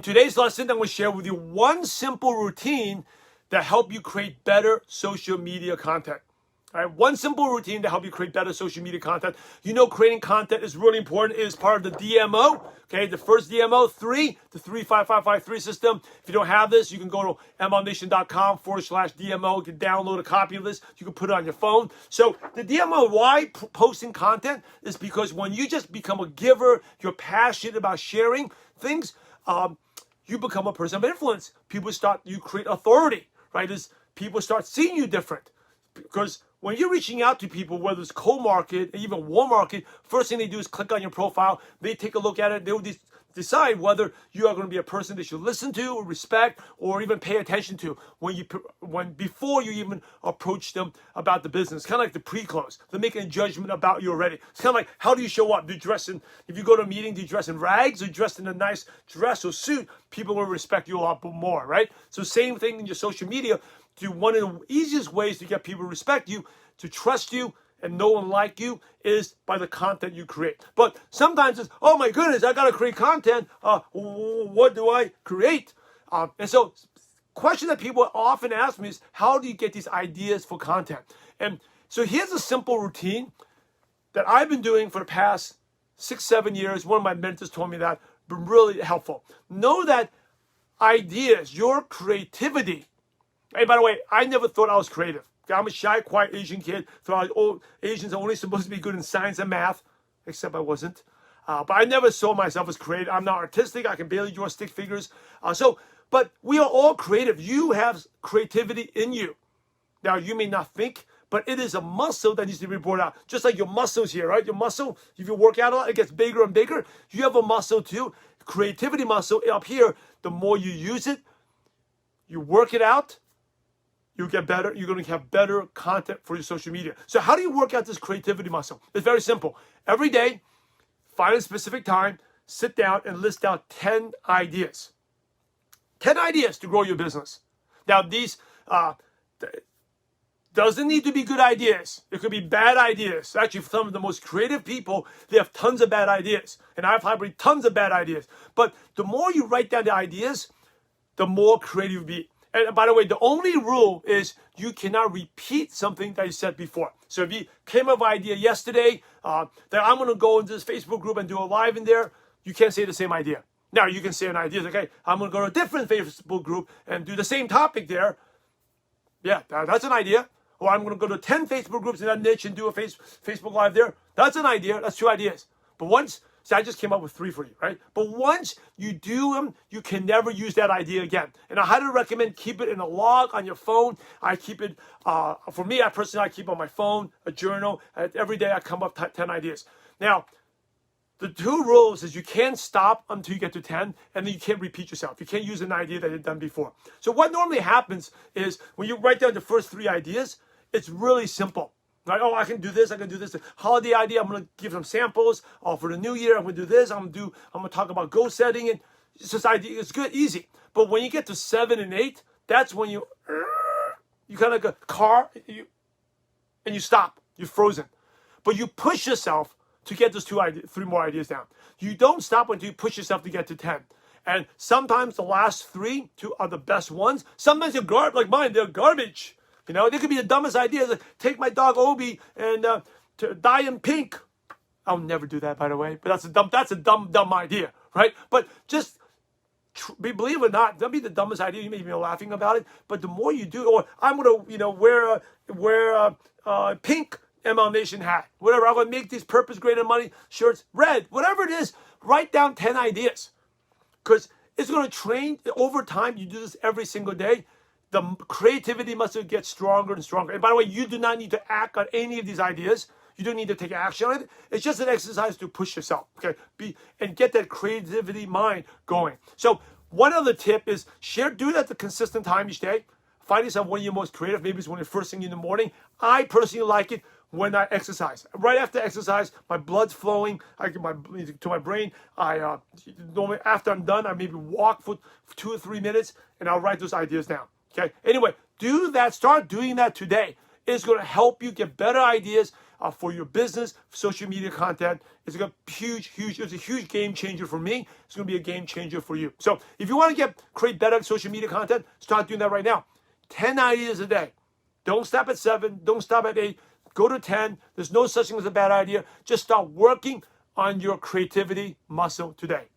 today's lesson, I'm going to share with you one simple routine that help you create better social media content. All right, one simple routine to help you create better social media content. You know, creating content is really important. It is part of the DMO. Okay, the first DMO, the 3-5-5-5-3 system. If you don't have this, you can go to mlnation.com/DMO. You can download a copy of this. You can put it on your phone. So the DMO, why posting content, is because when you just become a giver, you're passionate about sharing things, you become a person of influence. You create authority, right? As people start seeing you different. Because when you're reaching out to people, whether it's cold market, even warm market, first thing they do is click on your profile. They take a look at it. They will decide whether you are going to be a person they should listen to, or respect, or even pay attention to before you even approach them about the business. Kind of like the pre-close. They're making a judgment about you already. It's kind of like, how do you show up? Do you dress in? If you go to a meeting, do you dress in rags or dressed in a nice dress or suit? People will respect you a lot more, right? So same thing in your social media. One of the easiest ways to get people to respect you, to trust you, and know and like you is by the content you create. But sometimes it's, oh my goodness, I got to create content. What do I create? And so question that people often ask me is, how do you get these ideas for content? And so here's a simple routine that I've been doing for the past 6-7 years. One of my mentors told me that, been really helpful. Know that ideas, your creativity. Hey, by the way, I never thought I was creative. I'm a shy, quiet Asian kid. Thought Asians are only supposed to be good in science and math, except I wasn't. But I never saw myself as creative. I'm not artistic. I can barely draw stick figures. But we are all creative. You have creativity in you. Now, you may not think, but it is a muscle that needs to be brought out. Just like your muscles here, right? Your muscle, if you work out a lot, it gets bigger and bigger. You have a muscle too. Creativity muscle up here. The more you use it, you work it out, you get better. You're going to have better content for your social media. So how do you work out this creativity muscle? It's very simple. Every day, find a specific time, sit down and list out 10 ideas. 10 ideas to grow your business. Now, these doesn't need to be good ideas. It could be bad ideas. Actually, for some of the most creative people, they have tons of bad ideas. And I've had tons of bad ideas. But the more you write down the ideas, the more creative you'll be. And by the way, the only rule is you cannot repeat something that you said before. So if you came up with an idea yesterday that I'm going to go into this Facebook group and do a live in there, you can't say the same idea. Now, you can say an idea, okay, I'm going to go to a different Facebook group and do the same topic there. Yeah, that's an idea. Or I'm going to go to 10 Facebook groups in that niche and do a Facebook live there. That's an idea. That's 2 ideas. But so I just came up with 3 for you, right? But once you do them, you can never use that idea again. And I highly recommend keep it in a log on your phone. I keep it, for me, I keep on my phone, a journal. Every day I come up with 10 ideas. Now, the 2 rules is you can't stop until you get to 10, and then you can't repeat yourself. You can't use an idea that you've done before. So what normally happens is when you write down the first 3 ideas, it's really simple. Right? Oh, I can do this. I can do this. The holiday idea, I'm going to give some samples. For the new year, I'm going to do this. I'm going to talk about goal setting. And it's just idea. It's good, easy. But when you get to 7 and 8, that's when you kind of go and you stop. You're frozen. But you push yourself to get those 3 more ideas down. You don't stop until you push yourself to get to 10. And sometimes the last 3 are the best ones. Sometimes they're like mine. They're garbage. You know, they could be the dumbest ideas. Like take my dog Obi and to dye him pink. I'll never do that, by the way. But that's a dumb idea, right? But just believe it or not, that'll be the dumbest idea. You may be laughing about it, but the more you do, or I'm gonna, wear a pink ML Nation hat, whatever. I'm gonna make these purpose graded money shirts red, whatever it is. Write down 10 ideas, because it's gonna train over time. You do this every single day. The creativity must get stronger and stronger. And by the way, you do not need to act on any of these ideas. You don't need to take action on it. It's just an exercise to push yourself, okay? And get that creativity mind going. So one other tip is do that at a consistent time each day. Find yourself when you're most creative. Maybe it's when you're first thing in the morning. I personally like it when I exercise. Right after exercise, my blood's flowing to my brain. Normally after I'm done, I maybe walk for 2 or 3 minutes, and I'll write those ideas down. Okay. Anyway, do that. Start doing that today. It's going to help you get better ideas, for your business, social media content. It's a huge game changer for me. It's going to be a game changer for you. So if you want to create better social media content, start doing that right now. 10 ideas a day. Don't stop at 7. Don't stop at 8. Go to 10. There's no such thing as a bad idea. Just start working on your creativity muscle today.